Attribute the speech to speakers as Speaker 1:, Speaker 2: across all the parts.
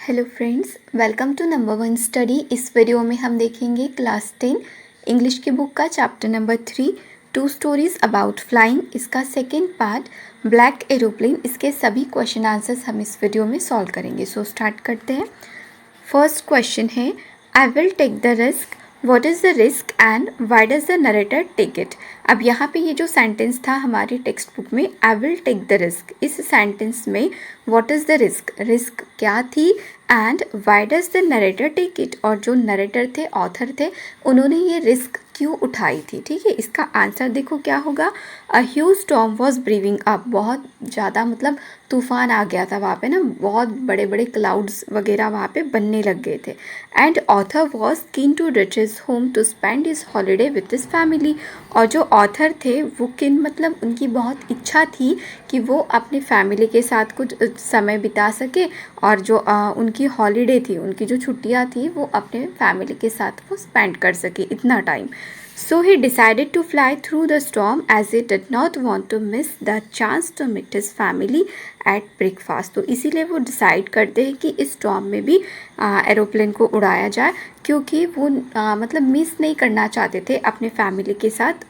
Speaker 1: Hello friends, welcome to number one study. इस वीडियो में हम देखेंगे क्लास 10 इंग्लिश की बुक का chapter number 3 two stories about flying. इसका सेकेंड पार्ट ब्लैक एरोप्लेन। इसके सभी क्वेश्चन आंसर्स हम इस वीडियो में सॉल्व करेंगे। सो स्टार्ट करते हैं। फर्स्ट क्वेश्चन है, I will take the risk, what is the risk and why does the narrator take it. अब यहाँ पे ये जो सेंटेंस था हमारी टेक्स्ट बुक में, I will take the risk, इस सेंटेंस में what is the risk, risk क्या थी, and why does the narrator take it, और जो नरेटर थे, ऑथर थे, उन्होंने ये रिस्क क्यों उठाई थी। ठीक है, इसका आंसर देखो क्या होगा। A huge storm was briefing up, बहुत ज़्यादा मतलब तूफान आ गया था वहाँ पे ना, बहुत बड़े बड़े क्लाउड्स वगैरह वहाँ पे बनने लग गए थे। And author was keen to reach his home to spend his holiday with his family, और जो ऑथर थे वो किन मतलब उनकी बहुत इच्छा थी कि वो अपने फैमिली के साथ कुछ समय बिता सके, और जो उनकी हॉलीडे थी, उनकी जो छुट्टियाँ थी, वो अपने फैमिली के साथ वो स्पेंड कर सके इतना time. So he decided to fly through the storm as he did not want to miss the chance to meet his family at breakfast। तो इसीलिए वो डिसाइड करते हैं कि इस स्टॉर्म में भी एरोप्लेन को उड़ाया जाए, क्योंकि वो मतलब मिस नहीं करना चाहते थे अपने फैमिली के साथ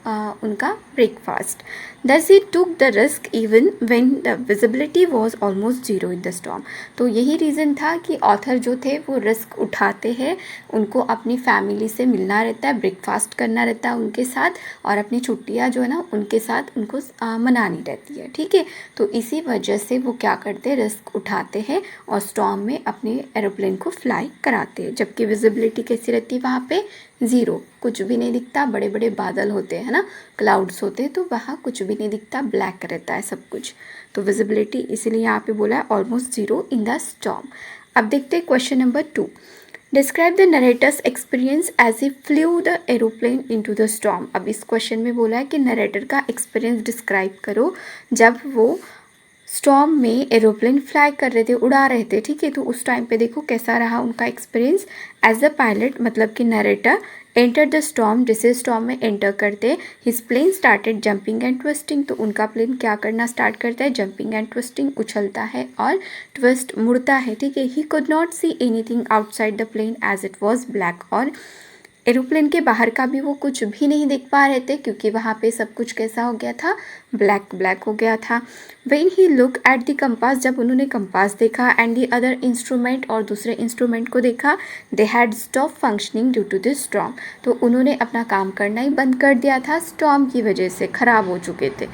Speaker 1: उनका breakfast. Thus he took the risk even when the visibility was almost zero in the storm। तो यही रीज़न था कि ऑथर जो थे वो रिस्क उठाते हैं, उनको अपनी फैमिली से मिलना रहता है, ब्रेकफास्ट करना रहता है उनके साथ, और अपनी छुट्टियाँ जो है ना उनके साथ उनको मनानी रहती है। ठीक है, तो इसी वजह से वो क्या करते हैं, रिस्क उठाते हैं और स्टॉर्म में अपने एरोप्लेन को फ्लाई कराते हैं। जबकि विजिबिलिटी कैसी रहती है वहाँ पे, ज़ीरो, कुछ भी नहीं दिखता, बड़े बड़े बादल होते हैं ना, क्लाउड्स होते हैं, तो वहाँ कुछ भी नहीं दिखता, ब्लैक रहता है सब कुछ। तो विजिबिलिटी इसीलिए यहाँ पे बोला है almost zero in the storm. अब देखते हैं question number 2। Describe the narrator's experience as he flew the aeroplane into the storm. अब इस क्वेश्चन में बोला है कि नरेटर का एक्सपीरियंस डिस्क्राइब करो जब वो स्टॉर्म में एरोप्लेन फ्लाई कर रहे थे, उड़ा रहे थे। ठीक है, तो उस टाइम पे देखो कैसा रहा उनका एक्सपीरियंस। एज अ पायलट मतलब कि नरेटर एंटर द स्टॉर्म, जैसे स्टॉर्म में एंटर करते his plane started jumping and twisting, तो उनका प्लेन क्या करना स्टार्ट करता है, जंपिंग एंड ट्विस्टिंग, उछलता है और ट्विस्ट मुड़ता है। ठीक है, he could not see anything outside the plane as it was black, और एरोप्लेन के बाहर का भी वो कुछ भी नहीं देख पा रहे थे, क्योंकि वहाँ पे सब कुछ कैसा हो गया था, ब्लैक ब्लैक हो गया था। When he look at the compass, जब उन्होंने कंपास देखा, एंड दी अदर इंस्ट्रूमेंट, और दूसरे इंस्ट्रूमेंट को देखा, they had stop functioning due to this storm, तो उन्होंने अपना काम करना ही बंद कर दिया था, स्टॉर्म की वजह से ख़राब हो चुके थे।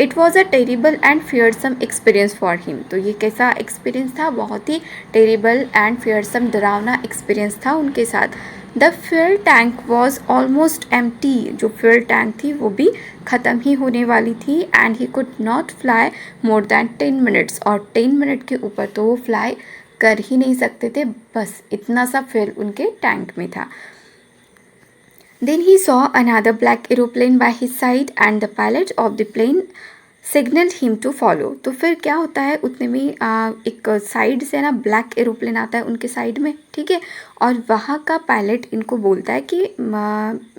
Speaker 1: It was a terrible and fearsome experience for him, तो ये कैसा एक्सपीरियंस था, बहुत ही टेरिबल एंड फियरसम, डरावना एक्सपीरियंस था उनके साथ। The fuel tank was almost empty, जो फ्यूल टैंक थी वो भी ख़त्म ही होने वाली थी। And he could not fly more than 10 minutes, और 10 मिनट के ऊपर तो वो फ्लाई कर ही नहीं सकते थे, बस इतना सा फ्यूल उनके टैंक में था। Then he saw another black aeroplane by his side and the pilot of the plane signaled him to follow। तो फिर क्या होता है, उतने में एक साइड से ना ब्लैक एरोप्लेन आता है उनके साइड में। ठीक है, और वहाँ का पायलट इनको बोलता है कि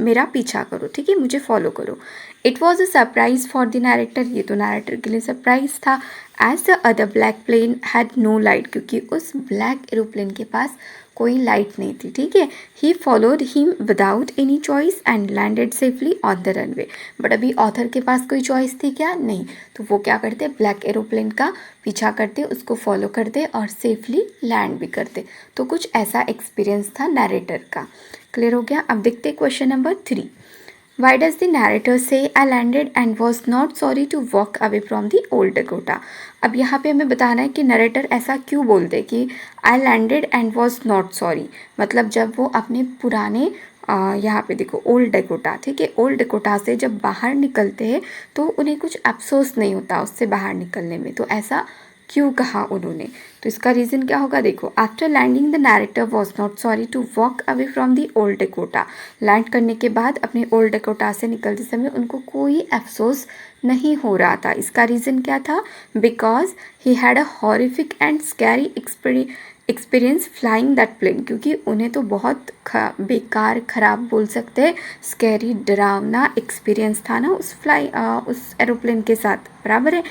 Speaker 1: मेरा पीछा करो, ठीक है, मुझे फॉलो करो। It was a surprise for the narrator, ये तो नरेटर के लिए सरप्राइज था। As the other black plane had no light, क्योंकि उस ब्लैक एरोप्लेन के पास कोई लाइट नहीं थी। ठीक है, he followed him without any choice and landed safely on the runway. But अभी ऑथर के पास कोई चॉइस थी क्या, नहीं, तो वो क्या करते, ब्लैक एरोप्लेन का पीछा करते, उसको फॉलो करते और सेफली लैंड भी करते। तो कुछ ऐसा एक्सपीरियंस था नरेटर का। क्लियर हो गया। अब देखते question number 3। Why does the narrator say I landed and was not sorry to walk away from the old Dakota? अब यहाँ पे हमें बताना है कि नरेटर ऐसा क्यों बोलते कि I landed and was not sorry, मतलब जब वो अपने पुराने यहाँ पे देखो ओल्ड डेकोटा, ठीक है, ओल्ड डेकोटा से जब बाहर निकलते हैं तो उन्हें कुछ अफसोस नहीं होता उससे बाहर निकलने में, तो ऐसा क्यों कहा उन्होंने, तो इसका रीज़न क्या होगा। देखो, after landing the narrator was not sorry to walk away from the old Dakota, land करने के बाद अपने ओल्ड डेकोटा से निकलते समय उनको कोई अफसोस नहीं हो रहा था। इसका रीज़न क्या था, because he had a horrific and scary experience flying that plane, क्योंकि उन्हें तो बहुत बेकार ख़राब बोल सकते हैं, स्कैरी डरावना एक्सपीरियंस था ना उस एरोप्लेन के साथ, बराबर है।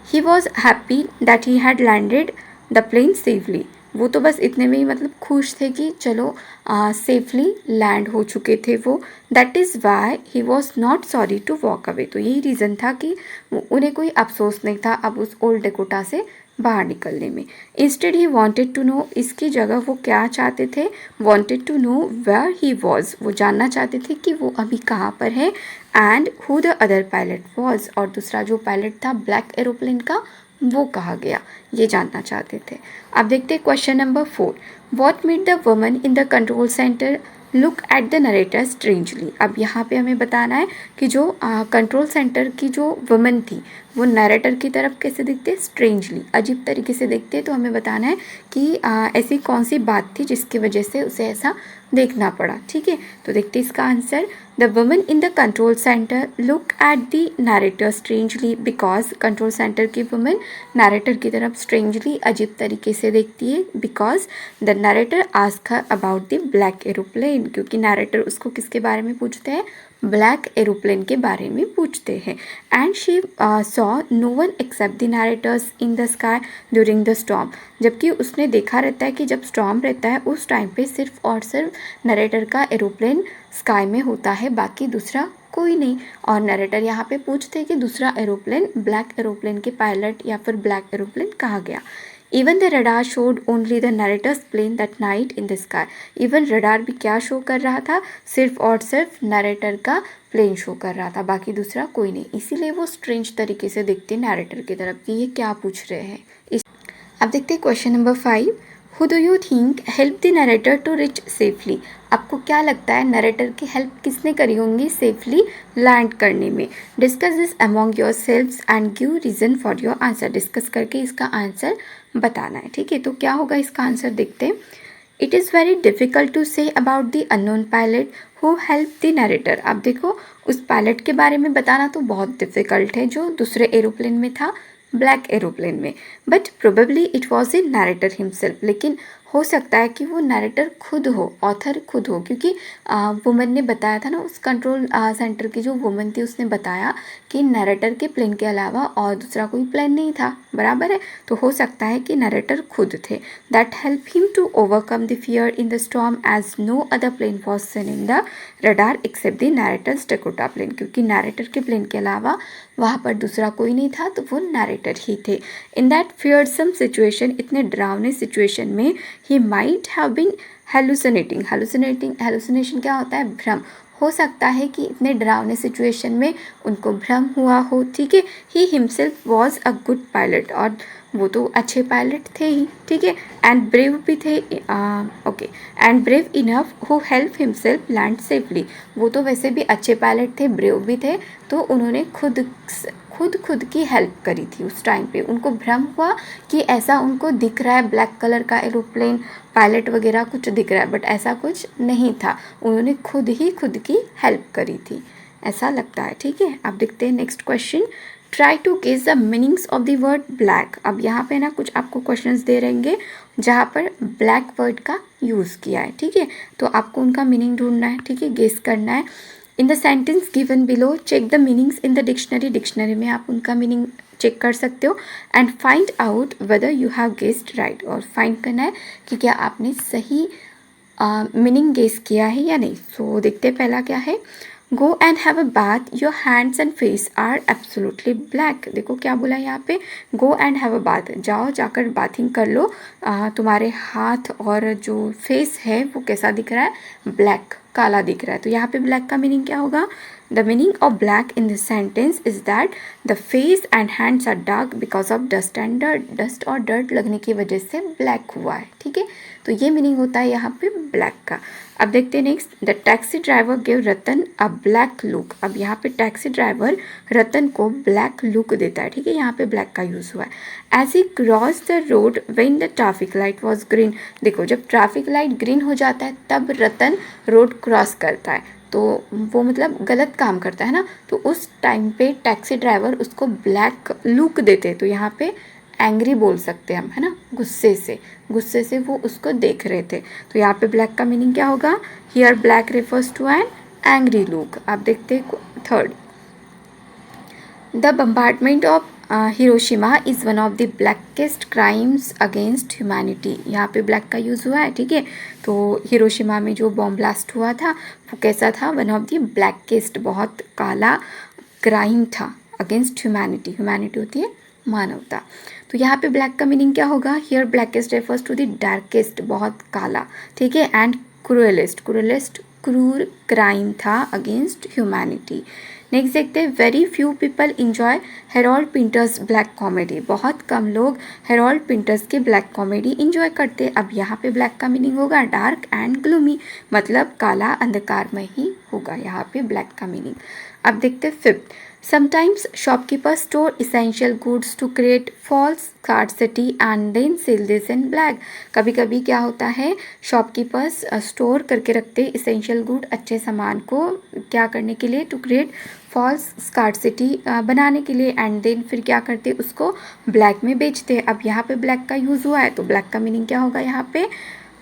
Speaker 1: He was happy that he had landed the plane safely, वो तो बस इतने में ही मतलब खुश थे कि चलो सेफली लैंड हो चुके थे वो। That is why he was not sorry to walk away. तो यही रीज़न था कि उन्हें कोई अफसोस नहीं था अब उस ओल्ड डेकोटा से बाहर निकलने में। Instead he wanted to know, इसकी जगह वो क्या चाहते थे, wanted to know where he was, वो जानना चाहते थे कि वो अभी कहाँ पर है, and who the other pilot was, और दूसरा जो पायलट था ब्लैक एरोप्लेन का वो कहाँ गया, ये जानना चाहते थे। अब देखते हैं question number 4। What made the woman in the control centre look at the narrator strangely. अब यहाँ पे हमें बताना है कि जो कंट्रोल सेंटर की जो वुमन थी वो नरेटर की तरफ कैसे दिखते, स्ट्रेंजली, अजीब तरीके से दिखते। तो हमें बताना है कि ऐसी कौन सी बात थी जिसकी वजह से उसे ऐसा देखना पड़ा। ठीक है, तो देखते हैं इसका answer. The woman in the control centre look at the narrator strangely because, control centre की वुमन नरेटर की तरफ स्ट्रेंजली, अजीब तरीके से देखती है, because the narrator ask her about the black aeroplane, क्योंकि नरेटर उसको किसके बारे में पूछते हैं, ब्लैक एरोप्लेन के बारे में पूछते हैं। And she saw no one except the narrator's in the sky during the storm, जबकि उसने देखा रहता है कि जब स्टॉर्म रहता है उस टाइम पे सिर्फ और सिर्फ नरेटर का एरोप्लेन स्काई में होता है, बाकी दूसरा कोई नहीं। और नरेटर यहाँ पे पूछते हैं कि दूसरा एरोप्लेन, ब्लैक एरोप्लेन के पायलट या फिर ब्लैक एरोप्लेन कहाँ गया। Even the radar showed only the narrator's plane that night in the sky, even radar भी क्या शो कर रहा था, सिर्फ और सिर्फ नरेटर का प्लेन शो कर रहा था, बाकी दूसरा कोई नहीं। इसीलिए वो स्ट्रेंज तरीके से देखते नरेटर की तरफ कि ये क्या पूछ रहे हैं। अब देखते हैं question number 5। Who do you think help the narrator to reach safely. आपको क्या लगता है नरेटर की हेल्प किसने करी होंगी सेफली लैंड करने में। Discuss this among your selves and give reason for your answer, discuss करके इसका आंसर बताना है। ठीक है, तो क्या होगा इसका आंसर देखते हैं। It is very difficult to say about the unknown pilot who help the narrator. अब देखो उस पायलट के बारे में बताना तो बहुत डिफ़िकल्ट है जो दूसरे एरोप्लेन में था, ब्लैक एरोप्लेन में, but probably it was a narrator himself, लेकिन हो सकता है कि वो नरेटर खुद हो, ऑथर खुद हो, क्योंकि वुमन ने बताया था ना, उस कंट्रोल सेंटर की जो वुमन थी उसने बताया कि नरेटर के प्लेन के अलावा और दूसरा कोई प्लेन नहीं था, बराबर है। तो हो सकता है कि नरेटर खुद थे। That help him to overcome the fear in the storm as no other plane was seen in the radar except the narrator's Dakota plane, क्योंकि नरेटर के प्लेन के अलावा वहाँ पर दूसरा कोई नहीं था, तो वो नरेटर ही थे। इन दैट फियरसम सिचुएशन, इतने डरावने सिचुएशन में, he might have been hallucinating, hallucination क्या होता है, भ्रम। हो सकता है कि इतने डरावने सिचुएशन में उनको भ्रम हुआ हो। ठीक है, he himself was a good pilot, और वो तो अच्छे पायलट थे ही। ठीक है, एंड ब्रेव भी थे, okay, and brave enough who help himself land safely, वो तो वैसे भी अच्छे पायलट थे, ब्रेव भी थे, तो उन्होंने खुद की हेल्प करी थी। उस टाइम पे उनको भ्रम हुआ कि ऐसा उनको दिख रहा है ब्लैक कलर का एरोप्लेन, पायलट वगैरह कुछ दिख रहा है, बट ऐसा कुछ नहीं था, उन्होंने खुद की हेल्प करी थी, ऐसा लगता है। ठीक है, अब देखते हैं next question. Try to guess the meanings of the word black. अब यहाँ पे ना कुछ आपको क्वेश्चंस दे रहेंगे जहाँ पर ब्लैक वर्ड का यूज़ किया है। ठीक है, तो आपको उनका मीनिंग ढूंढना है। ठीक है, गेस करना है। In the sentence given below check the meanings in the dictionary, dictionary में आप उनका मीनिंग चेक कर सकते हो, and find out whether you have guessed right, और फाइंड करना है कि क्या आपने सही मीनिंग गेस किया है या नहीं। सो देखते हैं पहला क्या है। Go and have a bath, your hands and face are absolutely black. देखो क्या बोला यहाँ पे, go and have a bath, जाओ जाकर बाथिंग कर लो, तुम्हारे हाथ और जो फेस है वो कैसा दिख रहा है, ब्लैक, काला दिख रहा है। तो यहाँ पे ब्लैक का मीनिंग क्या होगा, the meaning of black in this sentence is that the face and hands are dark because of dust and dirt, dust और डर्ट लगने की वजह से ब्लैक हुआ है। ठीक है, तो ये मीनिंग होता है यहाँ पे ब्लैक का। अब देखते हैं next. The taxi driver give Ratan a black look. अब यहाँ पे टैक्सी ड्राइवर रतन को ब्लैक लुक देता है। ठीक है, यहाँ पे ब्लैक का यूज़ हुआ है। As he cross the road when the traffic light was green. देखो जब ट्रैफिक लाइट ग्रीन हो जाता है तब रतन रोड क्रॉस करता है, तो वो मतलब गलत काम करता है ना, तो उस टाइम पे टैक्सी ड्राइवर उसको ब्लैक लुक देते। तो यहाँ पे एंग्री बोल सकते हैं हम, है ना, गुस्से से वो उसको देख रहे थे। तो यहाँ पे ब्लैक का मीनिंग क्या होगा, here black refers to an angry look. आप देखते हैं third. The bombardment of Hiroshima is one of the blackest crimes against humanity. यहाँ पे ब्लैक का यूज़ हुआ है, ठीक है। तो हिरोशिमा में जो बॉम्ब ब्लास्ट हुआ था वो कैसा था? वन ऑफ द ब्लैकेस्ट, बहुत काला क्राइम था अगेंस्ट ह्यूमैनिटी। ह्यूमैनिटी होती है मानवता। तो यहाँ पे ब्लैक का मीनिंग क्या होगा? Here blackest refers to the darkest, बहुत काला, ठीक है। एंड क्रूएलेस्ट, क्रूएलेस्ट क्रूर क्राइम था अगेंस्ट ह्यूमैनिटी। नेक्स्ट देखते हैं, very few people enjoy Harold Pinter's black comedy. बहुत कम लोग हेरोल्ड पिंटर्स के ब्लैक कॉमेडी इंजॉय करते। अब यहाँ पे ब्लैक का मीनिंग होगा डार्क एंड ग्लूमी, मतलब काला अंधकारमय ही होगा यहाँ पे ब्लैक का मीनिंग। अब देखते हैं fifth, sometimes shopkeepers store essential goods to create false scarcity and then sell this in black. कभी कभी क्या होता है, शॉपकीपर्स स्टोर करके रखते इसेंशियल गुड, अच्छे सामान को क्या करने के लिए? टू क्रिएट फॉल्स स्कार्सिटी, बनाने के लिए, एंड देन फिर क्या करते, उसको ब्लैक में बेचते। अब यहाँ पे ब्लैक का यूज़ हुआ है तो ब्लैक का मीनिंग क्या होगा यहाँ पे?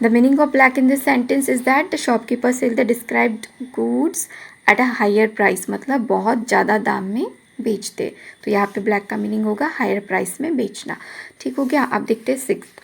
Speaker 1: The meaning of black in this sentence is that the shopkeeper sell the described goods at a higher price, मतलब बहुत ज़्यादा दाम में बेचते। तो यहाँ पे ब्लैक का मीनिंग होगा हायर प्राइस में बेचना, ठीक हो गया। अब देखते हैं sixth,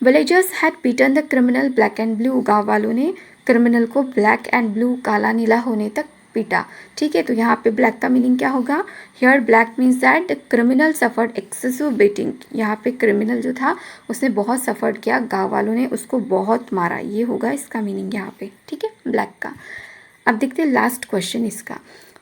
Speaker 1: villagers had beaten the criminal black and blue. गाँव वालों ने क्रिमिनल को ब्लैक एंड ब्लू, काला नीला होने तक पीटा, ठीक है। तो यहाँ पे ब्लैक का मीनिंग क्या होगा? Here black means that the criminal suffered excessive beating. यहाँ पे क्रिमिनल जो था उसने बहुत सफर्ड किया, गाँव वालों ने उसको बहुत मारा, ये होगा इसका मीनिंग यहाँ पे, ठीक है, ब्लैक का। अब देखते हैं लास्ट क्वेश्चन इसका।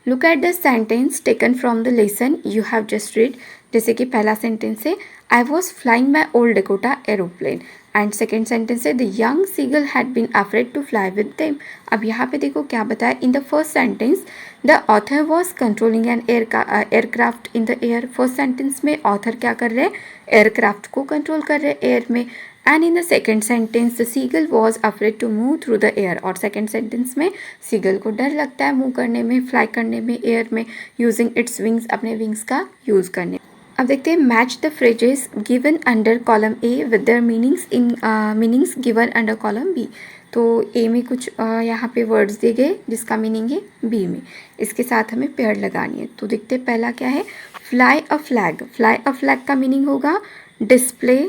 Speaker 1: Look at the sentence taken from the lesson you have just read. जैसे कि पहला सेंटेंस है, I was flying my old Dakota aeroplane, and second sentence है, the young seagull had been afraid to fly with them. अब यहाँ पे देखो क्या बताया, in the first sentence the author was controlling an aircraft in the air. First sentence में author क्या कर रहे हैं? एयरक्राफ्ट को कंट्रोल कर रहे हैं एयर में। And in the second sentence the seagull was afraid to move through the air. और सेकेंड सेंटेंस में सीगल को डर लगता है मूव करने में, फ्लाई करने में एयर में, यूजिंग इट्स विंग्स, अपने विंग्स का यूज़ करने। अब देखते हैं, match the phrases given under column A with their meanings in meanings given under column B. तो ए में कुछ यहाँ पे वर्ड्स दिए गए जिसका मीनिंग है बी में, इसके साथ हमें पेयर लगानी है। तो देखते हैं पहला क्या है, fly a flag. Fly a flag का मीनिंग होगा डिस्प्ले,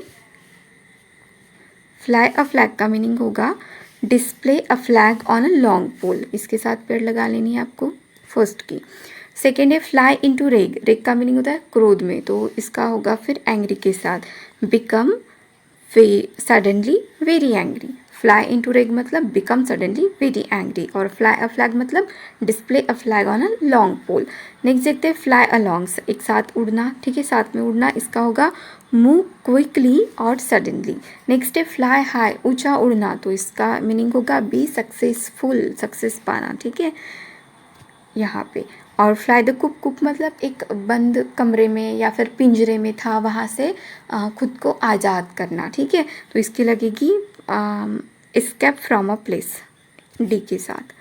Speaker 1: फ्लाई अ फ्लैग का मीनिंग होगा display a flag on a long pole, इसके साथ पेड़ लगा लेनी है आपको फर्स्ट की। सेकेंड है फ्लाई इनटू रेग। रेग का मीनिंग होता है क्रोध में, तो इसका होगा फिर एंग्री के साथ, become suddenly very angry. Fly into rage मतलब बिकम सडनली वेरी एंग्री, और फ्लाई अ फ्लैग मतलब display a flag on a long pole. Next देखते हैं फ्लाई अलॉन्ग्स, एक साथ उड़ना, ठीक है, साथ में उड़ना, इसका होगा मूव क्विकली और सडनली। नेक्स्ट है फ्लाई हाई, ऊंचा उड़ना, तो इसका मीनिंग होगा बी सक्सेसफुल, सक्सेस पाना, ठीक है यहाँ पे। और फ्लाई द कुक, कुक मतलब एक बंद कमरे में या फिर पिंजरे में था, वहाँ से खुद को आज़ाद करना, ठीक है। तो इसकी लगेगी escape from a place, D के साथ।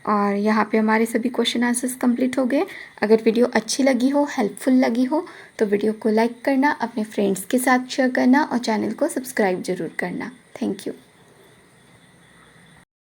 Speaker 1: और यहाँ पे हमारे सभी क्वेश्चन आंसर्स कंप्लीट हो गए। अगर वीडियो अच्छी लगी हो, हेल्पफुल लगी हो, तो वीडियो को लाइक करना, अपने फ्रेंड्स के साथ शेयर करना और चैनल को सब्सक्राइब ज़रूर करना। Thank you.